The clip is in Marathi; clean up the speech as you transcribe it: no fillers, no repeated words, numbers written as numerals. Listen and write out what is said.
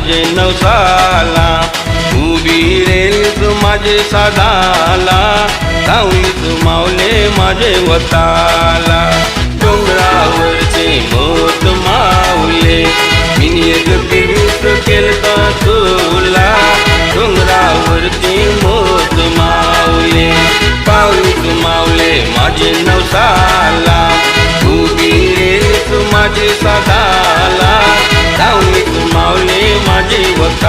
माझे नवसाला, उभी रेलीस माझे साधाला, सावलीत मावले माझे वताला. डोंगरावरचे मोत मावले, मी एक पिरूट केलता तुला. डोंगरावरचे मोत मावले, पावलीत मावले माझे नवसाला, उभी रेलीस माझे साधाला, सावलीत मावले माझे वताला.